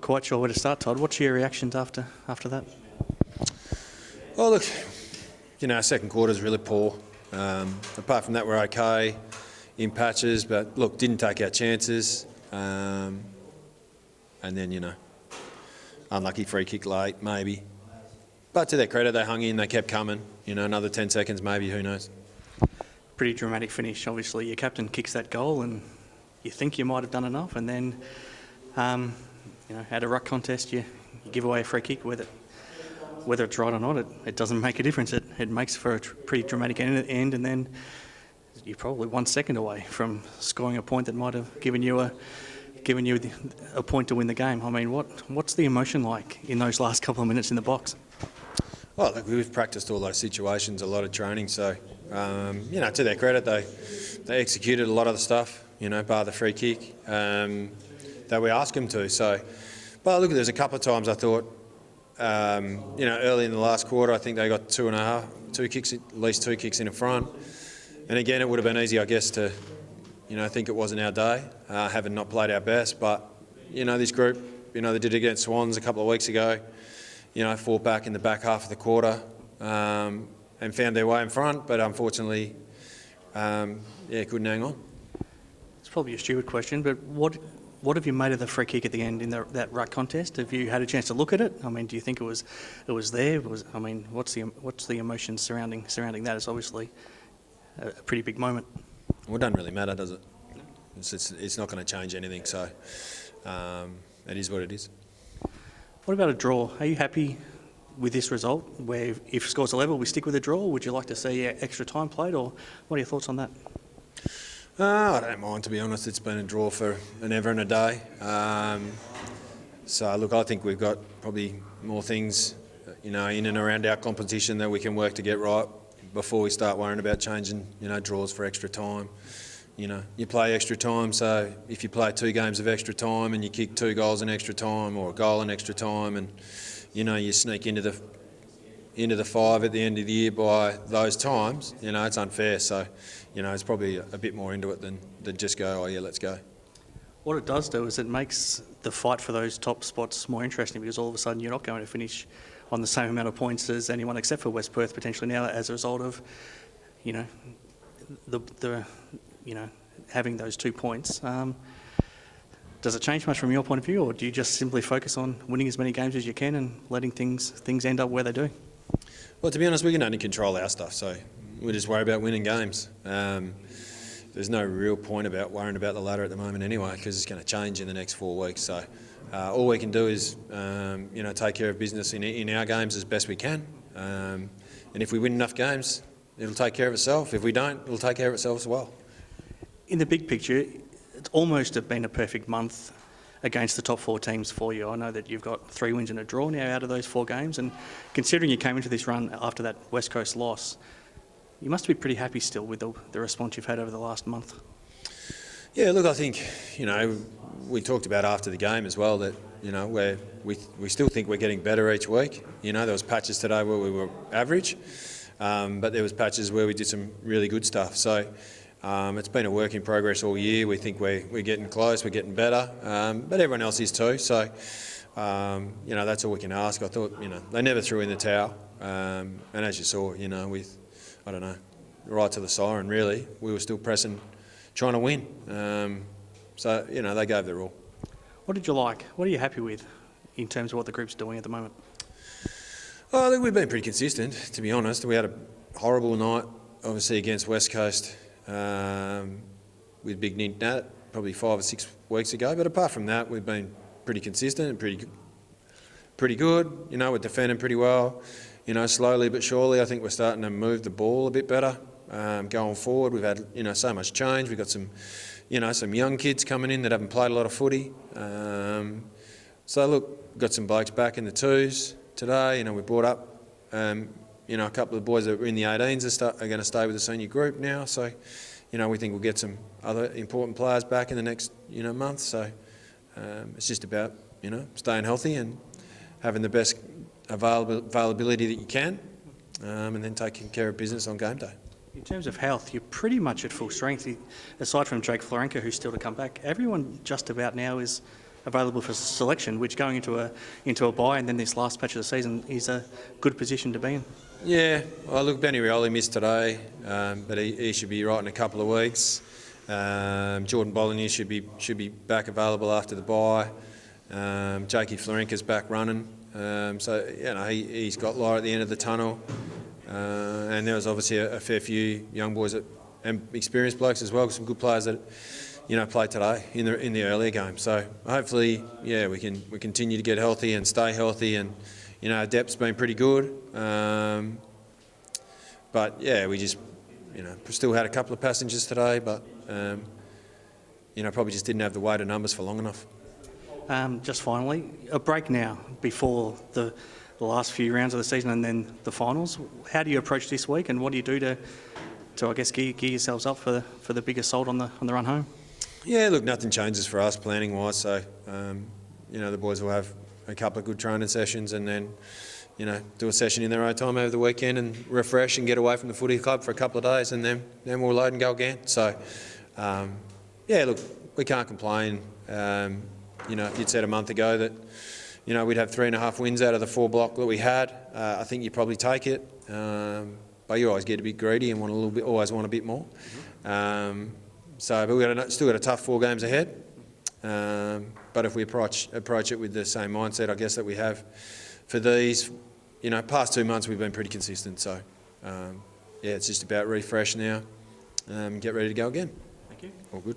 quite sure where to start, Todd. What's your reactions after that? Well, look, second quarter's really poor. Apart from that, we're okay in patches, but look, didn't take our chances. And then, unlucky free kick late, maybe. But to their credit, they hung in, they kept coming. Another 10 seconds, maybe, who knows. Pretty dramatic finish, obviously. Your captain kicks that goal and you think you might have done enough, and then, at a ruck contest, you give away a free kick. Whether it's right or not, it doesn't make a difference. It makes for a pretty dramatic end, and then you're probably 1 second away from scoring a point that might have given you a point to win the game. I mean, what's the emotion like in those last couple of minutes in the box? Well, look, we've practiced all those situations, a lot of training, so, to their credit, they executed a lot of the stuff, bar the free kick, that we asked them to. So, but look, there's a couple of times I thought, early in the last quarter, I think they got at least two kicks in the front. And again, it would have been easy, I guess, to, think it wasn't our day, having not played our best. But, this group, they did it against Swans a couple of weeks ago, fought back in the back half of the quarter and found their way in front. But unfortunately, couldn't hang on. It's probably a stupid question, but what have you made of the free kick at the end in that ruck contest? Have you had a chance to look at it? I mean, do you think it was there? What's the emotion surrounding that? It's obviously a pretty big moment. Well, it doesn't really matter, does it? It's not going to change anything. So it is what it is. What about a draw? Are you happy with this result? Where if scores are level, we stick with a draw? Would you like to see extra time played, or what are your thoughts on that? I don't mind, to be honest. It's been a draw for an ever and a day. So, look, I think we've got probably more things, in and around our competition that we can work to get right before we start worrying about changing, draws for extra time. You play extra time, so if you play 2 games of extra time and you kick 2 goals in extra time or a goal in extra time and, you sneak into the 5 at the end of the year by those times, it's unfair. So, it's probably a bit more into it than just go, oh yeah, let's go. What it does do is it makes the fight for those top spots more interesting, because all of a sudden you're not going to finish on the same amount of points as anyone except for West Perth potentially now, as a result of, having those 2 points. Does it change much from your point of view, or do you just simply focus on winning as many games as you can and letting things end up where they do? Well, to be honest, we can only control our stuff, so we just worry about winning games. There's no real point about worrying about the ladder at the moment anyway, because it's going to change in the next 4 weeks. So all we can do is, take care of business in our games as best we can. And if we win enough games, it'll take care of itself. If we don't, it'll take care of itself as well. In the big picture, it's almost been a perfect month against the top 4 teams for you. I know that you've got 3 wins and a draw now out of those 4 games, and considering you came into this run after that West Coast loss, you must be pretty happy still with the response you've had over the last month. Yeah, look, I think, we talked about after the game as well that, we still think we're getting better each week. There was patches today where we were average, but there was patches where we did some really good stuff. So it's been a work in progress all year. We think we're getting close, we're getting better, but everyone else is too. So, that's all we can ask. I thought, they never threw in the towel. And as you saw, with, right to the siren, really, we were still pressing, trying to win. So, they gave their all. What did you like? What are you happy with in terms of what the group's doing at the moment? I think we've been pretty consistent, to be honest. We had a horrible night, obviously, against West Coast with Big Nint Nat, probably 5 or 6 weeks ago. But apart from that, we've been pretty consistent and pretty good. We're defending pretty well. Slowly but surely, I think we're starting to move the ball a bit better. Going forward, we've had, so much change. We've got some, some young kids coming in that haven't played a lot of footy. So look, got some blokes back in the 2s today. We brought up, a couple of boys that were in the 18s are going to stay with the senior group now. So, we think we'll get some other important players back in the next, month. So it's just about, staying healthy and having the best availability that you can, and then taking care of business on game day. In terms of health, you're pretty much at full strength. Aside from Jake Florenka, who's still to come back, everyone just about now is available for selection, which going into a bye and then this last patch of the season is a good position to be in. Yeah, well, look, Benny Rioli missed today, but he should be right in a couple of weeks. Jordan Bollinger should be back available after the bye. Jakey Florinka's back running, so you know he's got light at the end of the tunnel. And there was obviously a fair few young boys and experienced blokes as well, some good players that played today in the earlier game. So hopefully, yeah, we continue to get healthy and stay healthy, and our depth's been pretty good. But yeah, we just still had a couple of passengers today, but probably just didn't have the weight of numbers for long enough. Just finally, a break now before the last few rounds of the season and then the finals. How do you approach this week, and what do you do to I guess gear yourselves up for the big assault on the run home? Yeah, look, nothing changes for us planning wise. So the boys will have a couple of good training sessions, and then do a session in their own time over the weekend and refresh and get away from the footy club for a couple of days, and then we'll load and go again. So yeah, look, we can't complain. If you'd said a month ago that we'd have 3.5 wins out of the 4 block that we had, I think you'd probably take it. But you always get a bit greedy and always want a bit more. But we've still got a tough 4 games ahead. But if we approach it with the same mindset, I guess, that we have for these, past 2 months we've been pretty consistent. So yeah, it's just about refresh now. Get ready to go again. Thank you. All good.